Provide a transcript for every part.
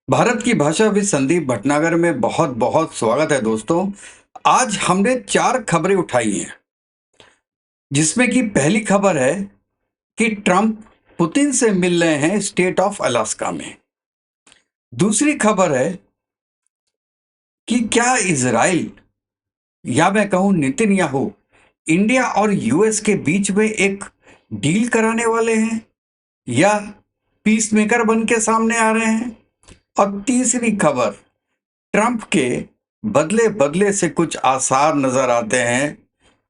भारत की भाषाविद संदीप भटनागर में बहुत बहुत स्वागत है दोस्तों। आज हमने 4 खबरें उठाई हैं, जिसमें कि पहली खबर है कि ट्रंप पुतिन से मिल रहे हैं स्टेट ऑफ अलास्का में। दूसरी खबर है कि क्या इजराइल या मैं कहूं नेतन्याहू इंडिया और यूएस के बीच में एक डील कराने वाले हैं या पीस मेकर बन के सामने आ रहे हैं। और तीसरी खबर, ट्रंप के बदले बदले से कुछ आसार नजर आते हैं,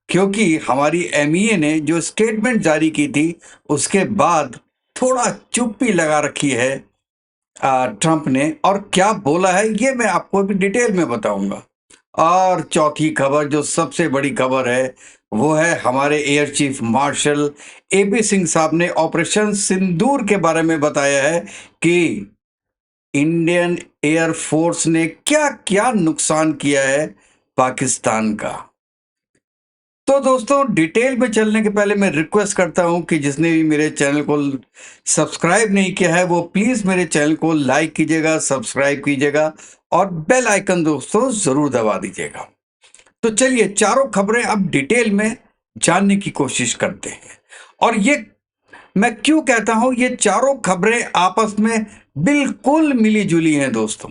क्योंकि हमारी एमईए ने जो स्टेटमेंट जारी की थी उसके बाद थोड़ा चुप्पी लगा रखी है ट्रंप ने। और क्या बोला है ये मैं आपको अभी डिटेल में बताऊंगा। और चौथी खबर जो सबसे बड़ी खबर है वो है हमारे air chief marshal AP Singh साहब ने ऑपरेशन सिंदूर के बारे में बताया है कि इंडियन एयर फोर्स ने क्या क्या नुकसान किया है पाकिस्तान का। तो दोस्तों, डिटेल में चलने के पहले मैं रिक्वेस्ट करता हूं कि जिसने भी मेरे चैनल को सब्सक्राइब नहीं किया है वो प्लीज मेरे चैनल को लाइक कीजिएगा, सब्सक्राइब कीजिएगा और बेल आइकन दोस्तों जरूर दबा दीजिएगा। तो चलिए चारों खबरें अब डिटेल में जानने की कोशिश करते हैं। और ये मैं क्यों कहता हूं, ये चारों खबरें आपस में बिल्कुल मिली जुली हैं दोस्तों।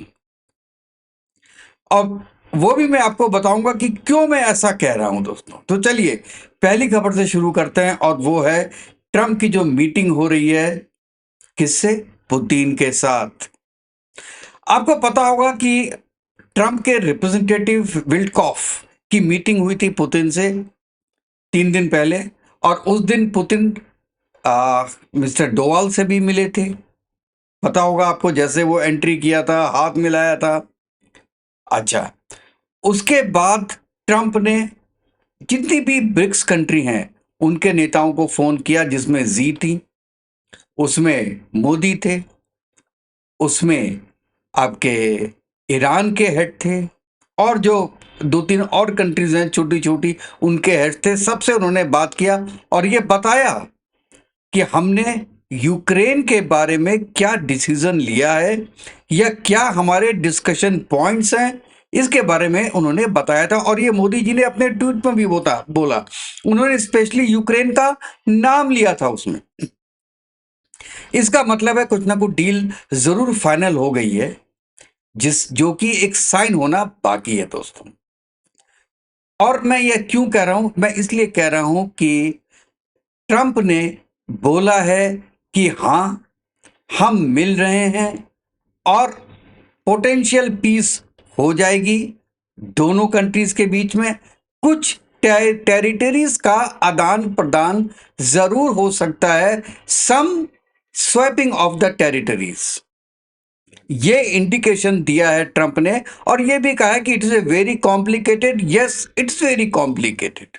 और वो भी मैं आपको बताऊंगा कि क्यों मैं ऐसा कह रहा हूं दोस्तों। तो चलिए पहली खबर से शुरू करते हैं और वो है ट्रंप की जो मीटिंग हो रही है किससे, पुतिन के साथ। आपको पता होगा कि ट्रंप के रिप्रेजेंटेटिव विल्टकॉफ की मीटिंग हुई थी पुतिन से 3 दिन पहले। और उस दिन पुतिन मिस्टर डोवाल से भी मिले थे। पता होगा आपको, जैसे वो एंट्री किया था, हाथ मिलाया था। अच्छा, उसके बाद ट्रंप ने जितनी भी ब्रिक्स कंट्री हैं उनके नेताओं को फोन किया, जिसमें जी थी, उसमें मोदी थे, उसमें आपके ईरान के हेड थे, और जो 2-3 और कंट्रीज हैं छोटी छोटी उनके हेड थे। सबसे उन्होंने बात किया और ये बताया कि हमने यूक्रेन के बारे में क्या डिसीजन लिया है या क्या हमारे डिस्कशन पॉइंट्स हैं, इसके बारे में उन्होंने बताया था। और ये मोदी जी ने अपने ट्वीट में भी बोला। उन्होंने स्पेशली यूक्रेन का नाम लिया था उसमें। इसका मतलब है कुछ ना कुछ डील जरूर फाइनल हो गई है, जो कि एक साइन होना बाकी है दोस्तों। और मैं ये क्यों कह रहा हूं, मैं इसलिए कह रहा हूं कि ट्रंप ने बोला है कि हां, हम मिल रहे हैं और पोटेंशियल पीस हो जाएगी दोनों कंट्रीज के बीच में। कुछ टेरिटरीज का आदान प्रदान जरूर हो सकता है, सम स्वैपिंग ऑफ द टेरिटरीज। ये इंडिकेशन दिया है ट्रंप ने। और ये भी कहा है कि it is a very complicated, yes it's very complicated,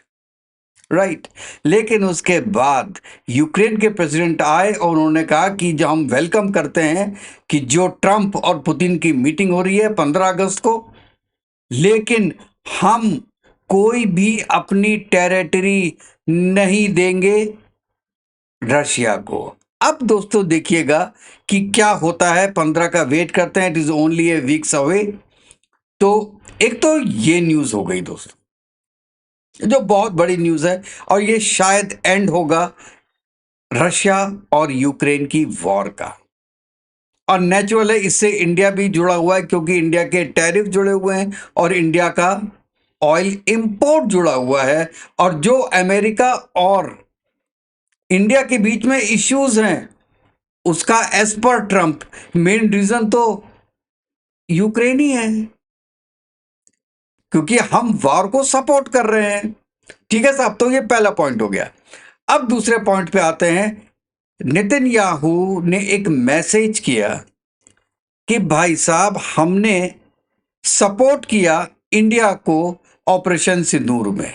right. लेकिन उसके बाद यूक्रेन के प्रेसिडेंट आए और उन्होंने कहा कि जो हम वेलकम करते हैं कि जो ट्रंप और पुतिन की मीटिंग हो रही है 15 अगस्त को, लेकिन हम कोई भी अपनी टेरिटरी नहीं देंगे रशिया को। अब दोस्तों देखिएगा कि क्या होता है, 15 का वेट करते हैं, it is only A weeks away. तो एक तो ये न्यूज हो गई दोस्तों, जो बहुत बड़ी न्यूज है, और ये शायद एंड होगा रशिया और यूक्रेन की वॉर का। और नेचुरल है, इससे इंडिया भी जुड़ा हुआ है, क्योंकि इंडिया के टैरिफ जुड़े हुए हैं और इंडिया का ऑयल इंपोर्ट जुड़ा हुआ है। और जो अमेरिका और इंडिया के बीच में इश्यूज हैं उसका as per Trump main reason तो यूक्रेन ही है, क्योंकि हम वॉर को सपोर्ट कर रहे हैं। ठीक है साहब, तो ये पहला पॉइंट हो गया। अब दूसरे पॉइंट पे आते हैं। नेतन्याहू ने एक मैसेज किया कि भाई साहब, हमने सपोर्ट किया इंडिया को ऑपरेशन सिंदूर में,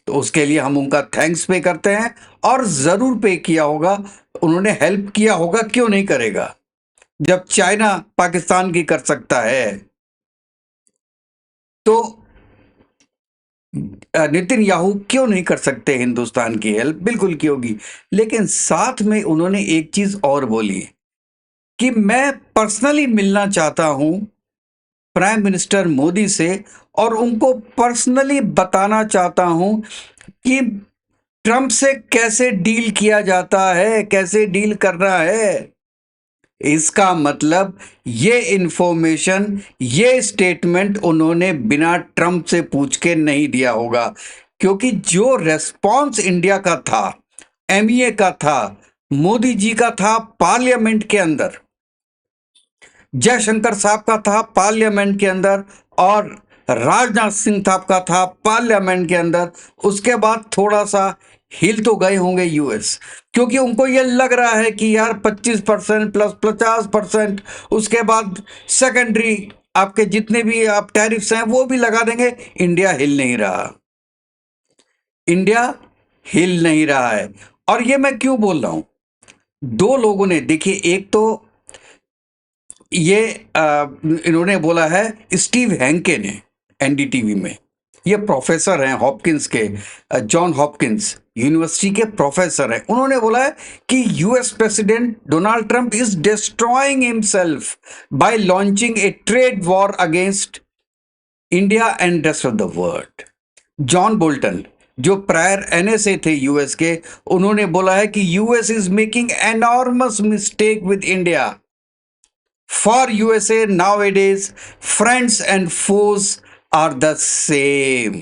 तो उसके लिए हम उनका थैंक्स पे करते हैं। और जरूर पे किया होगा, उन्होंने हेल्प किया होगा, क्यों नहीं करेगा जब चाइना पाकिस्तान की कर सकता है। तो नेतन्याहू क्यों नहीं कर सकते हिंदुस्तान की हेल्प, बिल्कुल की होगी। लेकिन साथ में उन्होंने एक चीज और बोली कि मैं पर्सनली मिलना चाहता हूं प्राइम मिनिस्टर मोदी से और उनको पर्सनली बताना चाहता हूं कि ट्रंप से कैसे डील किया जाता है, कैसे डील करना है। इसका मतलब ये इंफॉर्मेशन, ये स्टेटमेंट उन्होंने बिना ट्रंप से पूछ के नहीं दिया होगा, क्योंकि जो रेस्पॉन्स इंडिया का था, एमईए का था, मोदी जी का था पार्लियामेंट के अंदर, जयशंकर साहब का था पार्लियामेंट के अंदर, और राजनाथ सिंह साहब का था पार्लियामेंट के अंदर, उसके बाद थोड़ा सा हिल तो गए होंगे यूएस, क्योंकि उनको ये लग रहा है कि यार 25% प्लस 50%, उसके बाद सेकेंडरी आपके जितने भी आप टैरिफ्स हैं वो भी लगा देंगे। इंडिया हिल नहीं रहा, इंडिया हिल नहीं रहा है। और ये मैं क्यों बोल रहा हूं, दो लोगों ने, देखिए, एक तो ये इन्होंने बोला है स्टीव हैंके ने एनडीटीवी में, ये प्रोफेसर हैं हॉपकिंस के, जॉन हॉपकिंस यूनिवर्सिटी के प्रोफेसर हैं। उन्होंने बोला है कि US president Donald Trump is destroying himself by launching A trade war against India and rest of the world. John Bolton, जो प्रायर एनएसए थे यूएस के, उन्होंने बोला है कि US is making enormous mistake with India. For USA nowadays, friends and foes are the same.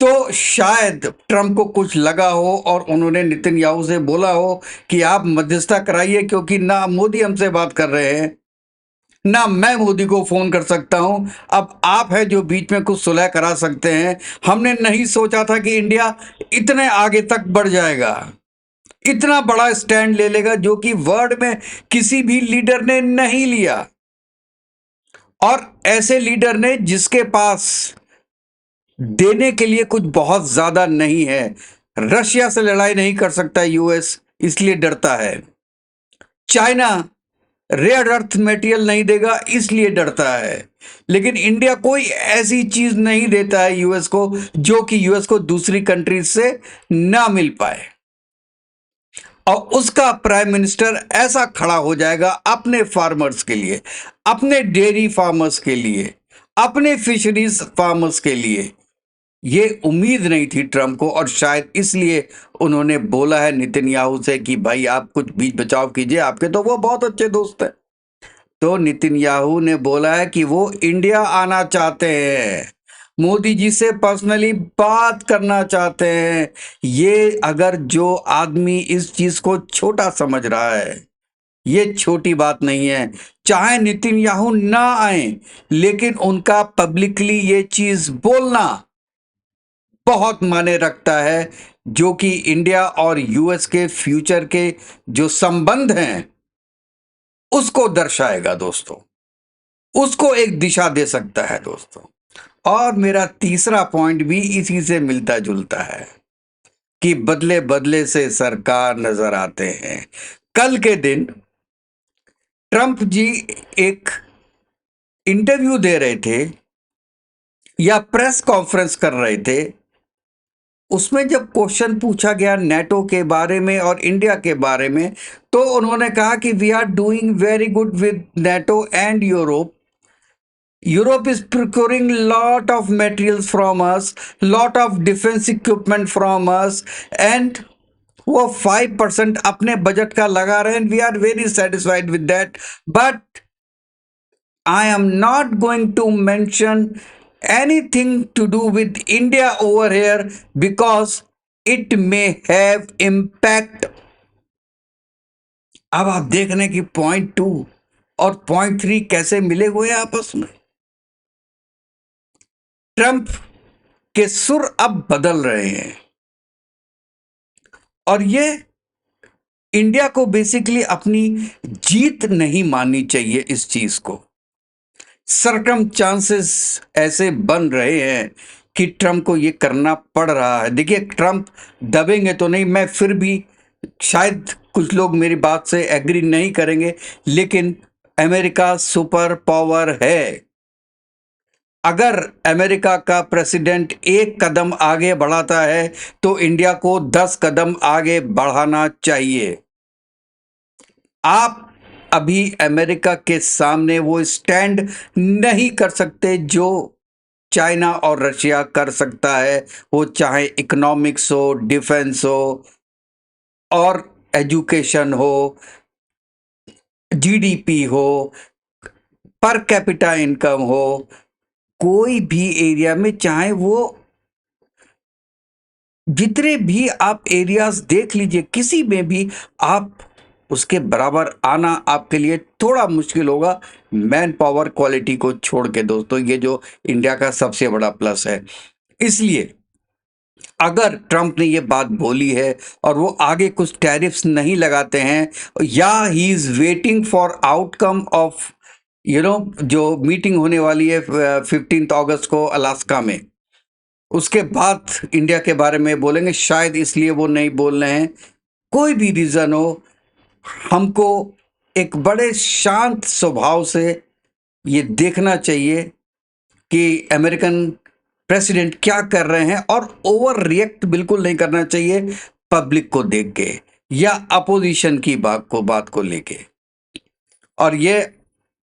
तो शायद Trump को कुछ लगा हो और उन्होंने नेतन्याहू से बोला हो कि आप मध्यस्थता कराइए, क्योंकि ना मोदी हमसे बात कर रहे हैं, ना मैं मोदी को फोन कर सकता हूं, अब आप है जो बीच में कुछ सुलह करा सकते हैं। हमने नहीं सोचा था कि इंडिया इतने आगे तक बढ़ जाएगा, इतना बड़ा स्टैंड ले लेगा, जो कि वर्ल्ड में किसी भी लीडर ने नहीं लिया, और ऐसे लीडर ने जिसके पास देने के लिए कुछ बहुत ज्यादा नहीं है। रशिया से लड़ाई नहीं कर सकता यूएस, इसलिए डरता है। चाइना रेयर अर्थ मटेरियल नहीं देगा, इसलिए डरता है। लेकिन इंडिया कोई ऐसी चीज नहीं देता है यूएस को जो कि यूएस को दूसरी कंट्रीज से ना मिल पाए, और उसका प्राइम मिनिस्टर ऐसा खड़ा हो जाएगा अपने फार्मर्स के लिए, अपने डेयरी फार्मर्स के लिए, अपने फिशरीज फार्मर्स के लिए। ये उम्मीद नहीं थी ट्रंप को, और शायद इसलिए उन्होंने बोला है नेतन्याहू से कि भाई आप कुछ बीच बचाव कीजिए, आपके तो वो बहुत अच्छे दोस्त हैं। तो नेतन्याहू ने बोला है कि वो इंडिया आना चाहते हैं, मोदी जी से पर्सनली बात करना चाहते हैं। ये अगर जो आदमी इस चीज को छोटा समझ रहा है, ये छोटी बात नहीं है। चाहे नेतन्याहू ना आए, लेकिन उनका पब्लिकली ये चीज बोलना बहुत मायने रखता है, जो कि इंडिया और यूएस के फ्यूचर के जो संबंध हैं उसको दर्शाएगा दोस्तों, उसको एक दिशा दे सकता है दोस्तों। और मेरा तीसरा पॉइंट भी इसी से मिलता जुलता है कि बदले बदले से सरकार नजर आते हैं। कल के दिन ट्रंप जी एक इंटरव्यू दे रहे थे या प्रेस कॉन्फ्रेंस कर रहे थे, उसमें जब क्वेश्चन पूछा गया नेटो के बारे में और इंडिया के बारे में, तो उन्होंने कहा कि we are doing very good with NATO and Europe. Europe is procuring lot of materials from us, lot of defense equipment from us, and वो 5% अपने बजट का लगा रहे हैं। We are very satisfied with that, but I am not going to mention anything to do with India over here because it may have impact। अब आप देख रहे हैं कि पॉइंट 2 और पॉइंट 3 कैसे मिले हुए आपस में। ट्रंप के सुर अब बदल रहे हैं, और ये इंडिया को बेसिकली अपनी जीत नहीं माननी चाहिए। इस चीज को सरकमस्टांसेस ऐसे बन रहे हैं कि ट्रंप को ये करना पड़ रहा है। देखिए, ट्रंप दबेंगे तो नहीं, मैं फिर भी, शायद कुछ लोग मेरी बात से एग्री नहीं करेंगे, लेकिन अमेरिका सुपर पावर है। अगर अमेरिका का प्रेसिडेंट एक कदम आगे बढ़ाता है तो इंडिया को 10 कदम आगे बढ़ाना चाहिए। आप अभी अमेरिका के सामने वो स्टैंड नहीं कर सकते जो चाइना और रशिया कर सकता है, वो चाहे इकोनॉमिक्स हो, डिफेंस हो और एजुकेशन हो, जीडीपी हो, पर कैपिटा इनकम हो, कोई भी एरिया में, चाहे वो जितने भी आप एरियाज देख लीजिए, किसी में भी आप उसके बराबर आना आपके लिए थोड़ा मुश्किल होगा, मैन पावर क्वालिटी को छोड़ के। दोस्तों, ये जो इंडिया का सबसे बड़ा प्लस है। इसलिए अगर ट्रंप ने ये बात बोली है और वो आगे कुछ टैरिफ्स नहीं लगाते हैं, या he is waiting for outcome of जो मीटिंग होने वाली है 15 अगस्त को अलास्का में, उसके बाद इंडिया के बारे में बोलेंगे, शायद इसलिए वो नहीं बोल रहे हैं। कोई भी रीजन हो, हमको एक बड़े शांत स्वभाव से ये देखना चाहिए कि अमेरिकन प्रेसिडेंट क्या कर रहे हैं, और ओवर रिएक्ट बिल्कुल नहीं करना चाहिए पब्लिक को देख के या अपोजिशन की बात को लेके। और ये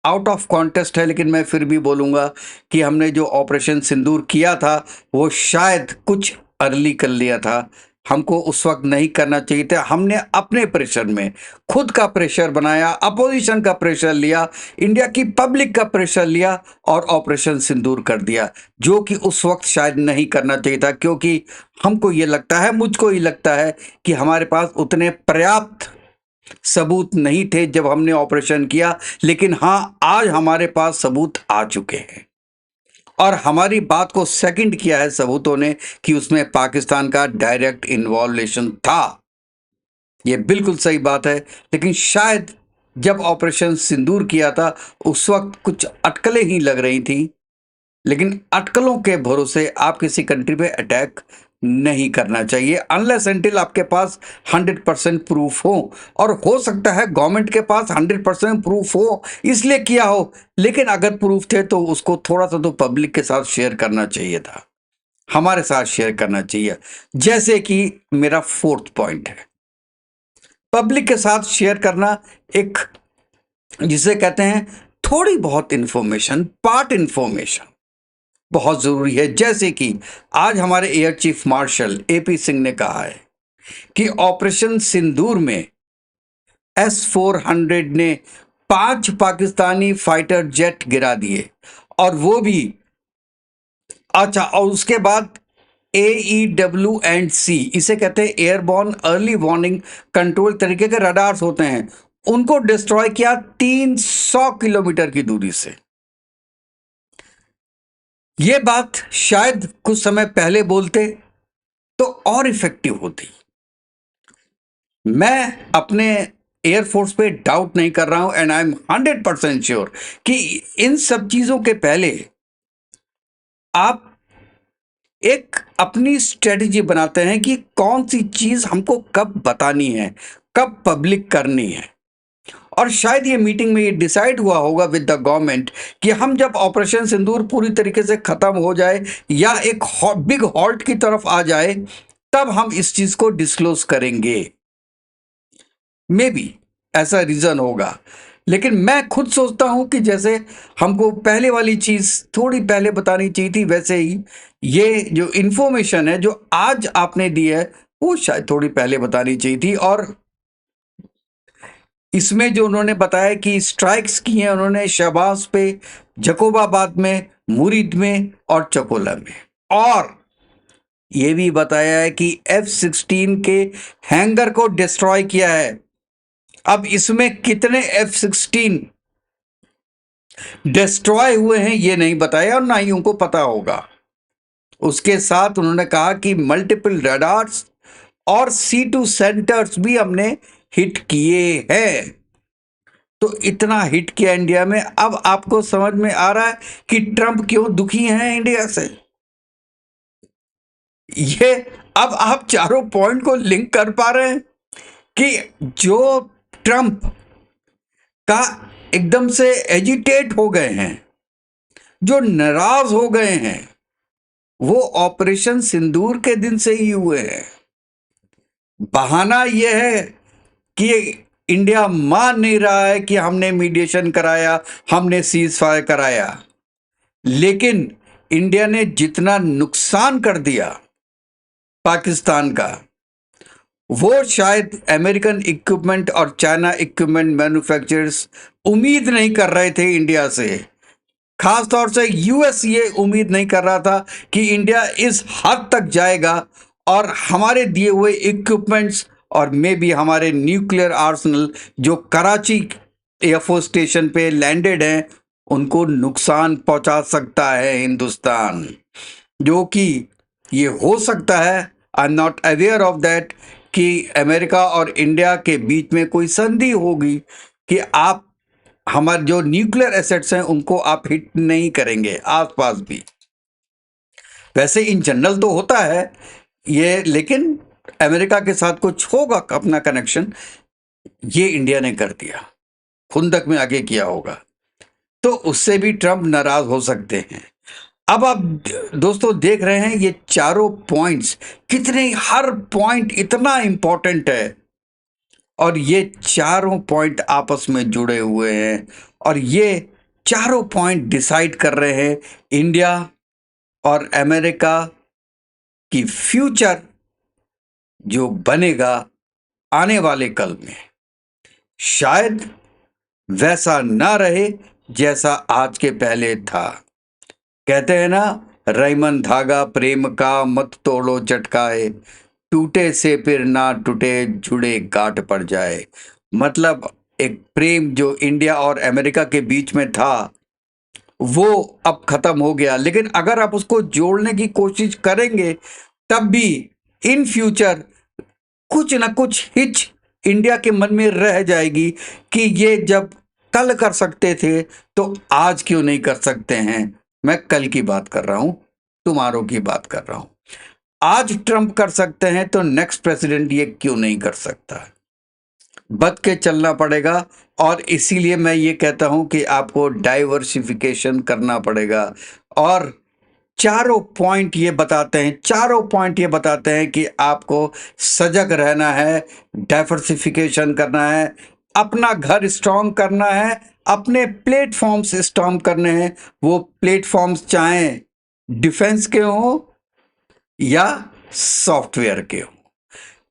आउट ऑफ कॉन्टेस्ट है, लेकिन मैं फिर भी बोलूंगा कि हमने जो ऑपरेशन सिंदूर किया था वो शायद कुछ अर्ली कर लिया था, हमको उस वक्त नहीं करना चाहिए था। हमने अपने प्रेशर में खुद का प्रेशर बनाया, अपोजिशन का प्रेशर लिया, इंडिया की पब्लिक का प्रेशर लिया और ऑपरेशन सिंदूर कर दिया, जो कि उस वक्त शायद नहीं करना चाहिए था। क्योंकि हमको ये लगता है, मुझको ये लगता है कि हमारे पास उतने पर्याप्त सबूत नहीं थे जब हमने ऑपरेशन किया। लेकिन हां, आज हमारे पास सबूत आ चुके हैं और हमारी बात को सेकंड किया है सबूतों ने कि उसमें पाकिस्तान का डायरेक्ट इन्वॉल्वेशन था। यह बिल्कुल सही बात है। लेकिन शायद जब ऑपरेशन सिंदूर किया था उस वक्त कुछ अटकलें ही लग रही थी, लेकिन अटकलों के भरोसे आप किसी कंट्री पे अटैक नहीं करना चाहिए अनलेस अनटिल आपके पास 100% प्रूफ हो। और हो सकता है गवर्नमेंट के पास 100% प्रूफ हो इसलिए किया हो, लेकिन अगर प्रूफ थे तो उसको थोड़ा सा तो पब्लिक के साथ शेयर करना चाहिए था, हमारे साथ शेयर करना चाहिए। जैसे कि मेरा फोर्थ पॉइंट है, पब्लिक के साथ शेयर करना, एक जिसे कहते हैं थोड़ी बहुत इंफॉर्मेशन, पार्ट इंफॉर्मेशन बहुत जरूरी है। जैसे कि आज हमारे air chief marshal AP Singh ने कहा है कि ऑपरेशन सिंदूर में S-400 ने 5 पाकिस्तानी फाइटर जेट गिरा दिए, और वो भी अच्छा, और उसके बाद AEW&C, इसे कहते हैं एयरबॉर्न अर्ली वार्निंग कंट्रोल तरीके के रडार्स होते हैं, उनको डिस्ट्रॉय किया 300 किलोमीटर की दूरी से। ये बात शायद कुछ समय पहले बोलते तो और इफेक्टिव होती। मैं अपने एयरफोर्स पे डाउट नहीं कर रहा हूं, एंड आई एम 100% श्योर कि इन सब चीजों के पहले आप एक अपनी स्ट्रेटजी बनाते हैं कि कौन सी चीज हमको कब बतानी है, कब पब्लिक करनी है। और शायद ये मीटिंग में ये डिसाइड हुआ होगा विद द गवर्नमेंट कि हम जब ऑपरेशन सिंदूर पूरी तरीके से खत्म हो जाए या एक बिग हॉल्ट की तरफ आ जाए, तब हम इस चीज को डिस्क्लोज करेंगे। मे बी ऐसा रीजन होगा। लेकिन मैं खुद सोचता हूं कि जैसे हमको पहले वाली चीज थोड़ी पहले बतानी चाहिए थी, वैसे ही ये जो इंफॉर्मेशन है जो आज आपने दी है वो शायद थोड़ी पहले बतानी चाहिए थी। और इसमें जो उन्होंने बताया कि स्ट्राइक्स की हैं उन्होंने शहबाज पे, जकोबाबाद में, मुरीद में और चकोला में, और ये भी बताया है कि F-16 के हैंगर को डिस्ट्रॉय किया है। अब इसमें कितने F-16 डिस्ट्रॉय हुए हैं ये नहीं बताया और ना ही उनको पता होगा। उसके साथ उन्होंने कहा कि मल्टीपल रडार्स और C2 सेंटर्स भी हमने हिट किए हैं। तो इतना हिट किया इंडिया में, अब आपको समझ में आ रहा है कि ट्रंप क्यों दुखी हैं इंडिया से। ये अब आप चारों पॉइंट को लिंक कर पा रहे हैं कि जो ट्रंप का एकदम से एजिटेट हो गए हैं, जो नाराज हो गए हैं, वो ऑपरेशन सिंदूर के दिन से ही हुए हैं। बहाना यह है कि इंडिया मान नहीं रहा है कि हमने मीडिएशन कराया, हमने सीज फायर कराया, लेकिन इंडिया ने जितना नुकसान कर दिया पाकिस्तान का, वो शायद अमेरिकन इक्विपमेंट और चाइना इक्विपमेंट मैन्युफैक्चरर्स उम्मीद नहीं कर रहे थे इंडिया से। खास तौर से यूएस ये उम्मीद नहीं कर रहा था कि इंडिया इस हद तक जाएगा और हमारे दिए हुए इक्विपमेंट्स और मे बी हमारे न्यूक्लियर आर्सेनल जो कराची एयरफोर्स स्टेशन पे लैंडेड हैं, उनको नुकसान पहुंचा सकता है हिंदुस्तान। जो कि ये हो सकता है, I am not aware of that, कि अमेरिका और इंडिया के बीच में कोई संधि होगी कि आप हमारे जो न्यूक्लियर एसेट्स हैं उनको आप हिट नहीं करेंगे आसपास भी। वैसे इन जनरल तो होता है ये, लेकिन अमेरिका के साथ कुछ होगा अपना कनेक्शन, ये इंडिया ने कर दिया, खुंदक में आगे किया होगा, तो उससे भी ट्रंप नाराज हो सकते हैं। अब आप दोस्तों देख रहे हैं ये चारों पॉइंट्स कितने, हर पॉइंट इतना इंपॉर्टेंट है और ये चारों पॉइंट आपस में जुड़े हुए हैं और ये चारों पॉइंट डिसाइड कर रहे हैं इंडिया और अमेरिका की फ्यूचर जो बनेगा आने वाले कल में। शायद वैसा ना रहे जैसा आज के पहले था। कहते हैं ना, रईमन धागा प्रेम का मत तोड़ो चटकाए, टूटे से फिर ना टूटे जुड़े गांठ पड़ जाए। मतलब एक प्रेम जो इंडिया और अमेरिका के बीच में था वो अब खत्म हो गया, लेकिन अगर आप उसको जोड़ने की कोशिश करेंगे तब भी इन फ्यूचर कुछ ना कुछ हिच इंडिया के मन में रह जाएगी कि ये जब कल कर सकते थे तो आज क्यों नहीं कर सकते हैं। मैं कल की बात कर रहा हूं, टुमारो की बात कर रहा हूं। आज ट्रंप कर सकते हैं तो नेक्स्ट प्रेसिडेंट ये क्यों नहीं कर सकता। बच के चलना पड़ेगा और इसीलिए मैं ये कहता हूं कि आपको डाइवर्सिफिकेशन करना पड़ेगा। और चारों पॉइंट ये बताते हैं कि आपको सजग रहना है, डाइवर्सिफिकेशन करना है, अपना घर स्ट्रांग करना है, अपने प्लेटफॉर्म्स स्ट्रांग करने हैं। वो प्लेटफॉर्म्स चाहे डिफेंस के हों या सॉफ्टवेयर के हों।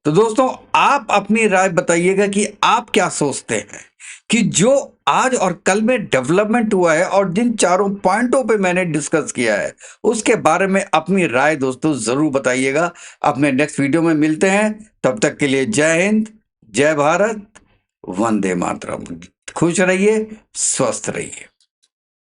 तो दोस्तों आप अपनी राय बताइएगा कि आप क्या सोचते हैं कि जो आज और कल में डेवलपमेंट हुआ है और जिन चारों पॉइंटों पे मैंने डिस्कस किया है उसके बारे में अपनी राय दोस्तों जरूर बताइएगा। अपने नेक्स्ट वीडियो में मिलते हैं, तब तक के लिए जय हिंद, जय भारत, वंदे मातरम। खुश रहिए, स्वस्थ रहिए।